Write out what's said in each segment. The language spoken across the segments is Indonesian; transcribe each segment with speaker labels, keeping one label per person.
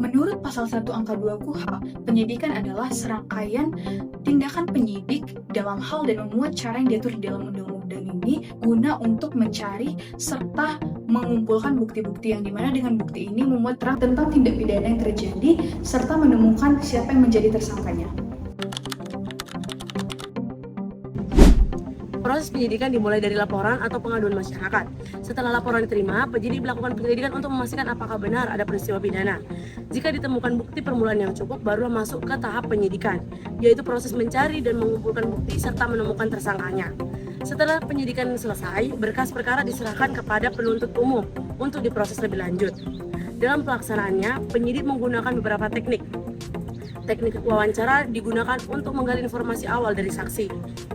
Speaker 1: Menurut pasal 1 angka 2 KUHP, penyidikan adalah serangkaian tindakan penyidik dalam hal dan memuat cara yang diatur di dalam undang-undang ini guna untuk mencari serta mengumpulkan bukti-bukti yang dimana dengan bukti ini memuat terang tentang tindak pidana yang terjadi serta menemukan siapa yang menjadi tersangkanya.
Speaker 2: Proses penyidikan dimulai dari laporan atau pengaduan masyarakat. Setelah laporan diterima, penyidik melakukan penyelidikan untuk memastikan apakah benar ada peristiwa pidana. Jika ditemukan bukti permulaan yang cukup, barulah masuk ke tahap penyidikan, yaitu proses mencari dan mengumpulkan bukti serta menemukan tersangkanya. Setelah penyidikan selesai, berkas perkara diserahkan kepada penuntut umum untuk diproses lebih lanjut. Dalam pelaksanaannya, penyidik menggunakan beberapa teknik. Teknik wawancara digunakan untuk menggali informasi awal dari saksi.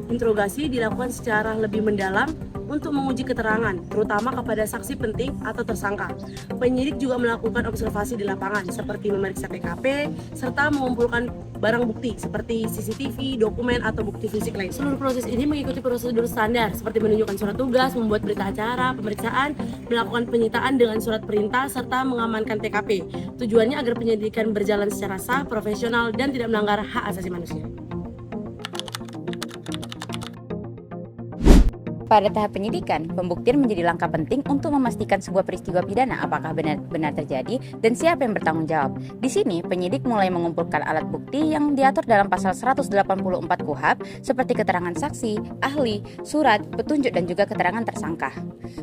Speaker 2: Interogasi dilakukan secara lebih mendalam untuk menguji keterangan, terutama kepada saksi penting atau tersangka. Penyidik juga melakukan observasi di lapangan, seperti memeriksa TKP, serta mengumpulkan barang bukti seperti CCTV, dokumen, atau bukti fisik lain. Seluruh proses ini mengikuti prosedur standar, seperti menunjukkan surat tugas, membuat berita acara, pemeriksaan, melakukan penyitaan dengan surat perintah, serta mengamankan TKP. Tujuannya agar penyidikan berjalan secara sah, profesional, dan tidak melanggar hak asasi manusia.
Speaker 3: Pada tahap penyidikan, pembuktian menjadi langkah penting untuk memastikan sebuah peristiwa pidana apakah benar-benar terjadi dan siapa yang bertanggung jawab. Di sini, penyidik mulai mengumpulkan alat bukti yang diatur dalam pasal 184 KUHP seperti keterangan saksi, ahli, surat, petunjuk, dan juga keterangan tersangka.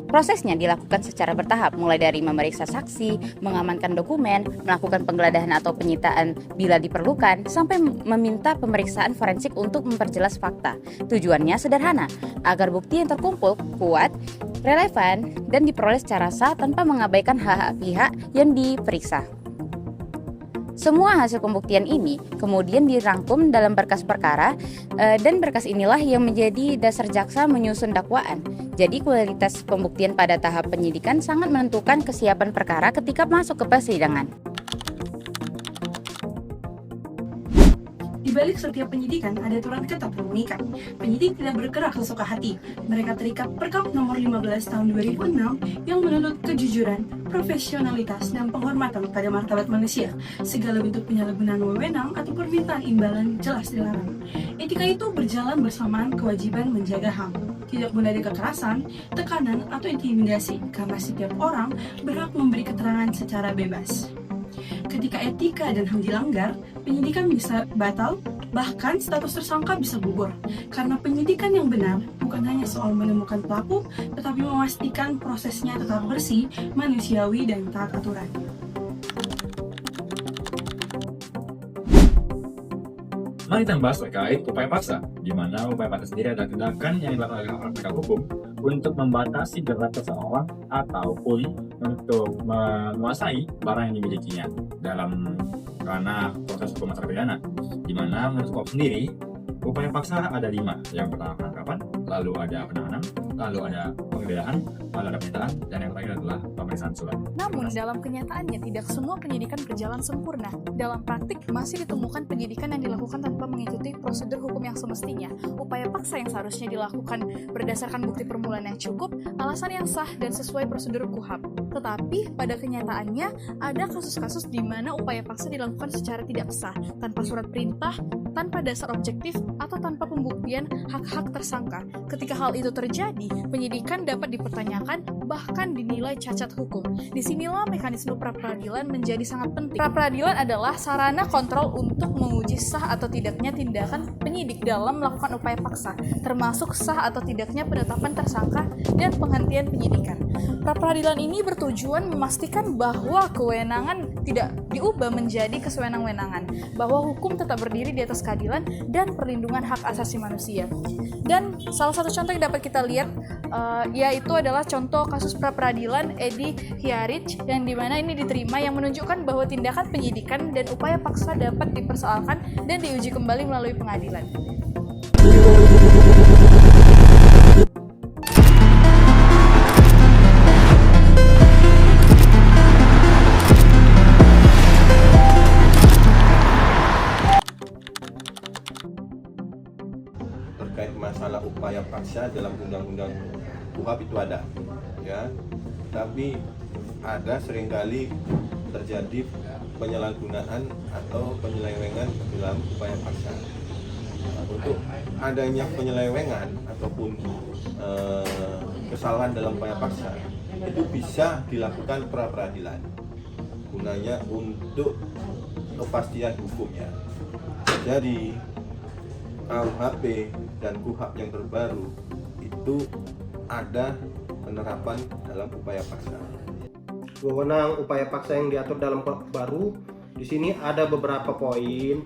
Speaker 3: Prosesnya dilakukan secara bertahap, mulai dari memeriksa saksi, mengamankan dokumen, melakukan penggeledahan atau penyitaan bila diperlukan, sampai meminta pemeriksaan forensik untuk memperjelas fakta. Tujuannya sederhana, agar bukti yang terkumpul kuat, relevan, dan diperoleh secara sah tanpa mengabaikan hak-hak pihak yang diperiksa. Semua hasil pembuktian ini kemudian dirangkum dalam berkas perkara dan berkas inilah yang menjadi dasar jaksa menyusun dakwaan. Jadi kualitas pembuktian pada tahap penyidikan sangat menentukan kesiapan perkara ketika masuk ke persidangan.
Speaker 1: Di balik setiap penyidikan ada aturan ketat dan mengikat. Penyidik tidak bergerak sesuka hati. Mereka terikat Perkap nomor 15 tahun 2006 yang menuntut kejujuran, profesionalitas, dan penghormatan pada martabat manusia. Segala bentuk penyalahgunaan wewenang atau permintaan imbalan jelas dilarang. Etika itu berjalan bersamaan kewajiban menjaga HAM. Tidak boleh ada kekerasan, tekanan, atau intimidasi karena setiap orang berhak memberi keterangan secara bebas. Ketika etika dan HAM dilanggar, penyidikan bisa batal, bahkan status tersangka bisa gugur. Karena penyidikan yang benar bukan hanya soal menemukan pelaku, tetapi memastikan prosesnya tetap bersih, manusiawi, dan taat aturan.
Speaker 4: Mari kita bahas terkait upaya paksa, di mana upaya paksa sendiri adalah tindakan yang dilakukan oleh aparat penegak hukum untuk membatasi gerak seseorang ataupun untuk menguasai barang yang dimilikinya dalam ranah proses hukum acara pidana. Di mana menurut KUHP sendiri, upaya paksa ada 5. Yang pertama penangkapan, lalu ada penahanan, lalu ada penggeledahan, lalu ada penyitaan, dan yang terakhir adalah pemeriksaan surat.
Speaker 5: Namun dalam kenyataannya tidak semua penyidikan berjalan sempurna. Dalam praktik masih ditemukan penyidikan yang dilakukan tanpa mengikuti prosedur hukum yang semestinya. Upaya paksa yang seharusnya dilakukan berdasarkan bukti permulaan yang cukup, alasan yang sah dan sesuai prosedur KUHP. Tetapi pada kenyataannya ada kasus-kasus di mana upaya paksa dilakukan secara tidak sah, tanpa surat perintah, tanpa dasar objektif, atau tanpa pembuktian hak-hak tersangka. Ketika hal itu terjadi, penyidikan dapat dipertanyakan, bahkan dinilai cacat hukum. Disinilah mekanisme pra-peradilan menjadi sangat penting. Pra-peradilan adalah sarana kontrol untuk menguji sah atau tidaknya tindakan penyidik dalam melakukan upaya paksa, termasuk sah atau tidaknya penetapan tersangka dan penghentian penyidikan. Pra-peradilan ini bertujuan memastikan bahwa kewenangan tidak diubah menjadi kesewenang-wenangan, bahwa hukum tetap berdiri di atas keadilan dan perlindungan hak asasi manusia. Dan salah satu contoh yang dapat kita lihat yaitu adalah contoh kasus pra-peradilan Edi Hiarich yang dimana ini diterima, yang menunjukkan bahwa tindakan penyidikan dan upaya paksa dapat dipersoalkan dan diuji kembali melalui pengadilan.
Speaker 6: Terkait masalah upaya paksa dalam undang-undang KUHP itu ada, ya. Tapi ada seringkali terjadi penyalahgunaan atau penyelewengan dalam upaya paksa. Untuk adanya penyelewengan ataupun kesalahan dalam upaya paksa itu bisa dilakukan pra peradilan, gunanya untuk kepastian hukumnya. Jadi KUHP dan KUHAP yang terbaru itu ada penerapan dalam upaya paksa.
Speaker 7: Wewenang upaya paksa yang diatur dalam KUHP baru, di sini ada beberapa poin,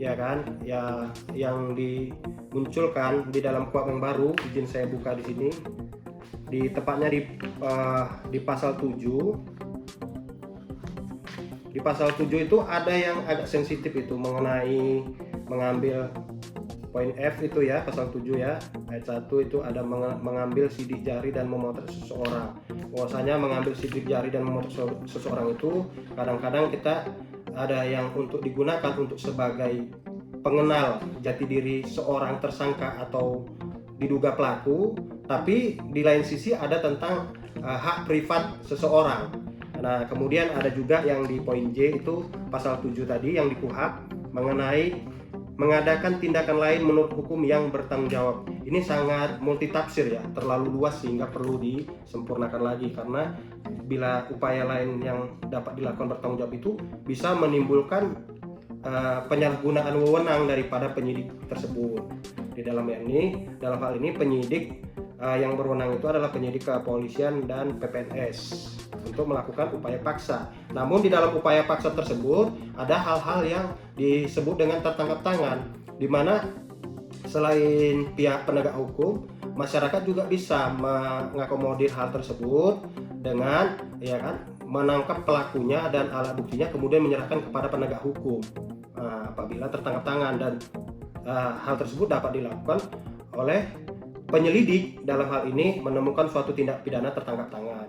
Speaker 7: ya kan, ya yang dimunculkan di dalam KUHP yang baru. Izin saya buka di sini, tepatnya di pasal 7. Di pasal 7 itu ada yang agak sensitif itu mengenai mengambil poin F itu ya, pasal 7 ya, ayat 1 itu ada mengambil sidik jari dan memotret seseorang. Bahwasanya mengambil sidik jari dan memotret seseorang itu kadang-kadang kita ada yang untuk digunakan untuk sebagai pengenal jati diri seorang tersangka atau diduga pelaku, tapi di lain sisi ada tentang hak privat seseorang. Nah, kemudian ada juga yang di poin J itu pasal 7 tadi yang di KUHP mengenai mengadakan tindakan lain menurut hukum yang bertanggung jawab. Ini sangat multitafsir ya, terlalu luas sehingga perlu disempurnakan lagi, karena bila upaya lain yang dapat dilakukan bertanggung jawab itu bisa menimbulkan penyalahgunaan wewenang daripada penyidik tersebut. Di dalam hal ini penyidik yang berwenang itu adalah penyidik kepolisian dan PPNS untuk melakukan upaya paksa. Namun di dalam upaya paksa tersebut ada hal-hal yang disebut dengan tertangkap tangan, di mana selain pihak penegak hukum, masyarakat juga bisa mengakomodir hal tersebut dengan ya kan menangkap pelakunya dan alat buktinya, kemudian menyerahkan kepada penegak hukum apabila tertangkap tangan, dan hal tersebut dapat dilakukan oleh penyelidik dalam hal ini menemukan suatu tindak pidana tertangkap tangan.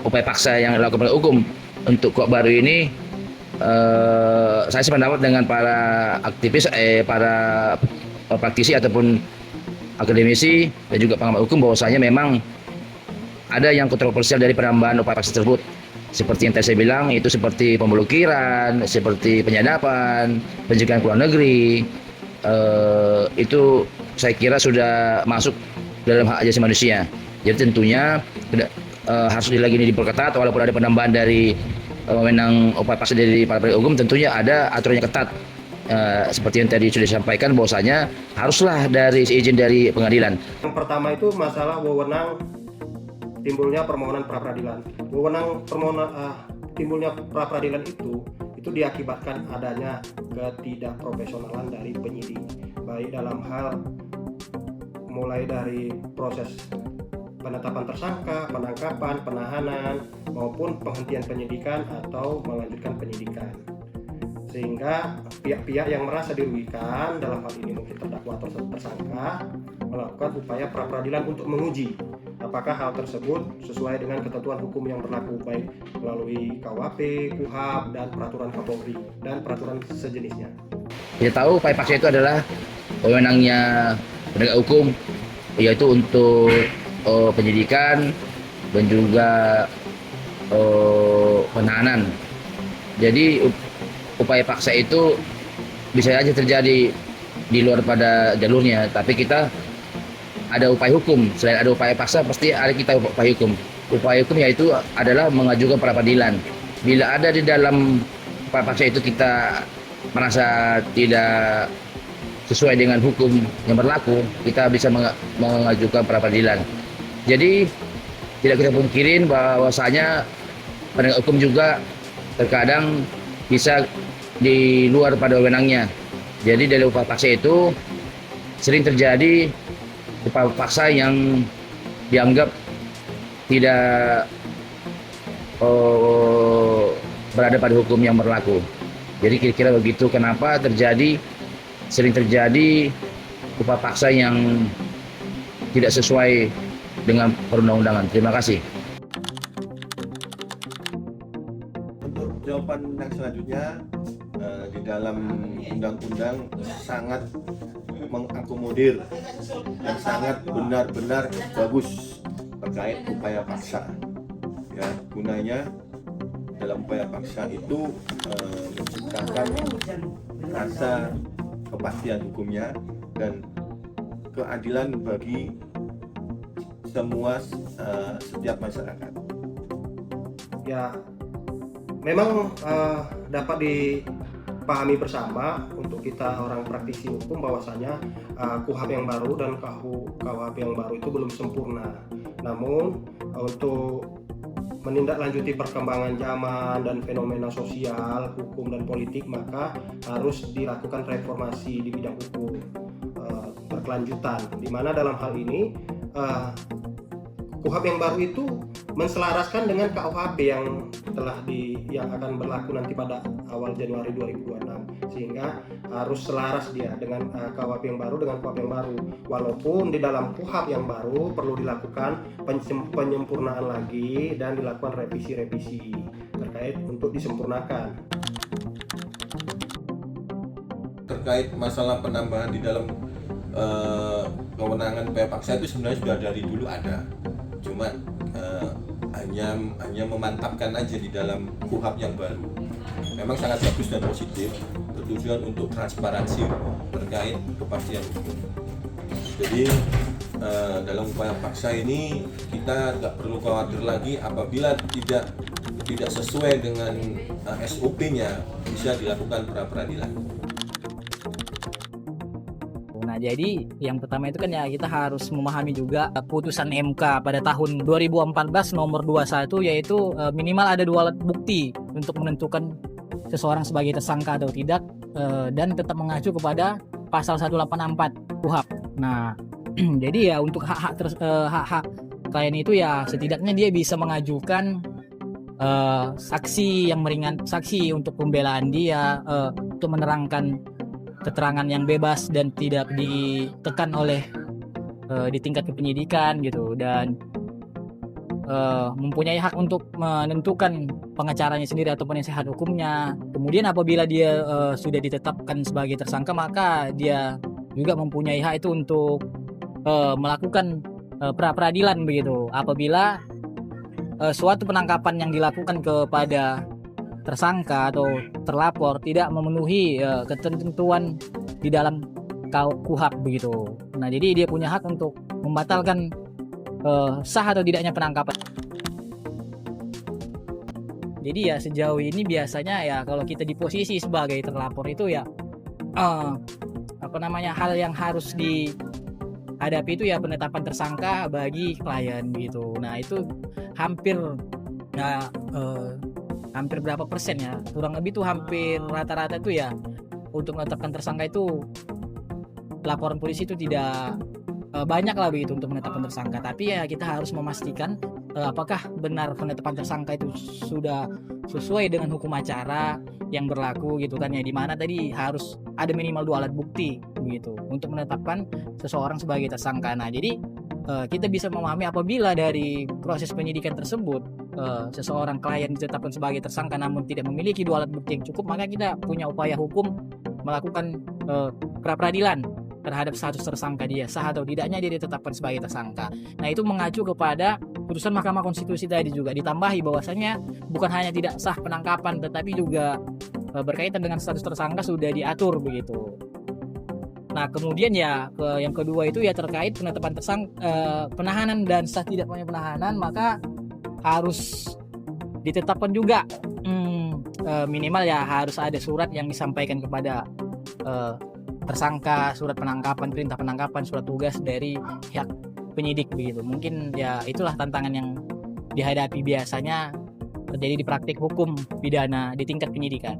Speaker 8: Upaya paksa yang dilakukan oleh hukum untuk KUHP baru ini, saya sependapat dengan para aktivis, para praktisi ataupun akademisi dan juga pengamat hukum, bahwasanya memang ada yang kontroversial dari penambahan upaya paksa tersebut. Seperti yang tadi saya bilang, itu seperti pemblokiran, seperti penyadapan, pencegahan ke luar negeri. Itu saya kira sudah masuk dalam hak asasi manusia. Jadi tentunya harus lagi ini diperketat, walaupun ada penambahan dari wewenang upaya paksa dari para penegak hukum, tentunya ada aturannya ketat. Seperti yang tadi sudah disampaikan, bahwasanya haruslah dari izin dari pengadilan.
Speaker 7: Yang pertama itu masalah wewenang timbulnya permohonan pra peradilan. Wewenang timbulnya pra peradilan itu diakibatkan adanya ketidakprofesionalan dari penyidik, baik dalam hal mulai dari proses penetapan tersangka, penangkapan, penahanan, maupun penghentian penyidikan atau melanjutkan penyidikan. Sehingga pihak-pihak yang merasa dirugikan, dalam hal ini mungkin terdakwa atau tersangka, melakukan upaya pra peradilan untuk menguji apakah hal tersebut sesuai dengan ketentuan hukum yang berlaku, baik melalui KUHP, KUHAP, dan peraturan Kapolri dan peraturan sejenisnya.
Speaker 8: Kita tahu upaya paksa itu adalah wewenangnya penegak hukum, yaitu untuk penyidikan dan juga penahanan. Jadi upaya paksa itu bisa saja terjadi di luar pada jalurnya, tapi kita ada upaya hukum. Selain ada upaya paksa, pasti ada kita upaya hukum. Upaya hukum yaitu adalah mengajukan pra peradilan. Bila ada di dalam upaya paksa itu kita merasa tidak sesuai dengan hukum yang berlaku, kita bisa mengajukan pra peradilan. Jadi tidak kita pungkirin bahwasanya penegak hukum juga terkadang bisa di luar pada wewenangnya. Jadi dari upaya paksa itu sering terjadi upaya paksa yang dianggap tidak berada pada hukum yang berlaku. Jadi kira-kira begitu kenapa sering terjadi upaya paksa yang tidak sesuai dengan perundang-undangan. Terima kasih.
Speaker 6: Untuk jawaban yang selanjutnya, di dalam undang-undang sangat mengakomodir dan sangat benar-benar bagus terkait upaya paksa. Ya, gunanya dalam upaya paksa itu menciptakan rasa kepastian hukumnya dan keadilan bagi semua setiap masyarakat.
Speaker 7: Ya, memang dapat dipahami bersama untuk kita orang praktisi hukum bahwasanya KUHP yang baru dan KUHP yang baru itu belum sempurna. Namun untuk menindaklanjuti perkembangan zaman dan fenomena sosial, hukum dan politik, maka harus dilakukan reformasi di bidang hukum berkelanjutan. Di mana dalam hal ini KUHP yang baru itu menselaraskan dengan KUHP yang yang akan berlaku nanti pada awal Januari 2026, sehingga harus selaras dia dengan KUHP yang baru dengan KUHP yang baru. Walaupun di dalam KUHP yang baru perlu dilakukan penyempurnaan lagi dan dilakukan revisi-revisi terkait untuk disempurnakan.
Speaker 6: Terkait masalah penambahan di dalam kewenangan upaya paksa itu sebenarnya sudah dari dulu ada, cuma hanya memantapkan aja di dalam KUHP yang baru. Memang sangat bagus dan positif, bertujuan untuk transparansi terkait kepastian hukum. Jadi dalam upaya paksa ini kita nggak perlu khawatir lagi apabila tidak sesuai dengan SOP-nya, bisa dilakukan pra-peradilan.
Speaker 9: Nah, jadi yang pertama itu kan ya kita harus memahami juga putusan MK pada tahun 2014 nomor 21, yaitu minimal ada 2 alat bukti untuk menentukan seseorang sebagai tersangka atau tidak, dan tetap mengacu kepada pasal 184 KUHP. Nah, jadi ya untuk hak-hak klien itu ya setidaknya dia bisa mengajukan saksi yang saksi untuk pembelaan dia, untuk menerangkan keterangan yang bebas dan tidak ditekan oleh di tingkat kepenyidikan gitu, dan mempunyai hak untuk menentukan pengacaranya sendiri atau penasehat hukumnya. Kemudian apabila dia sudah ditetapkan sebagai tersangka, maka dia juga mempunyai hak itu untuk melakukan pra-peradilan begitu apabila suatu penangkapan yang dilakukan kepada tersangka atau terlapor tidak memenuhi ketentuan di dalam KUHP begitu. Nah, jadi dia punya hak untuk membatalkan sah atau tidaknya penangkapan. Jadi ya sejauh ini biasanya ya kalau kita di posisi sebagai terlapor itu ya hal yang harus dihadapi itu ya penetapan tersangka bagi klien gitu. Nah, itu hampir berapa persen ya, kurang lebih tuh hampir rata-rata tuh ya untuk menetapkan tersangka itu laporan polisi itu tidak banyak lah begitu untuk menetapkan tersangka. Tapi ya kita harus memastikan apakah benar penetapan tersangka itu sudah sesuai dengan hukum acara yang berlaku gitu kan ya, dimana tadi harus ada minimal 2 alat bukti gitu untuk menetapkan seseorang sebagai tersangka. Nah, jadi kita bisa memahami apabila dari proses penyidikan tersebut seseorang klien ditetapkan sebagai tersangka namun tidak memiliki 2 alat bukti yang cukup, maka kita punya upaya hukum melakukan pra-peradilan terhadap status tersangka dia, sah atau tidaknya dia ditetapkan sebagai tersangka. Nah, itu mengacu kepada putusan Mahkamah Konstitusi tadi, juga ditambahi bahwasanya bukan hanya tidak sah penangkapan tetapi juga berkaitan dengan status tersangka sudah diatur begitu. Nah, kemudian ya yang kedua itu ya terkait penetapan penahanan dan sah tidaknya penahanan, maka harus ditetapkan juga minimal ya harus ada surat yang disampaikan kepada tersangka, surat penangkapan, perintah penangkapan, surat tugas dari pihak penyidik begitu. Mungkin ya itulah tantangan yang dihadapi biasanya terjadi di praktik hukum pidana di tingkat penyidikan.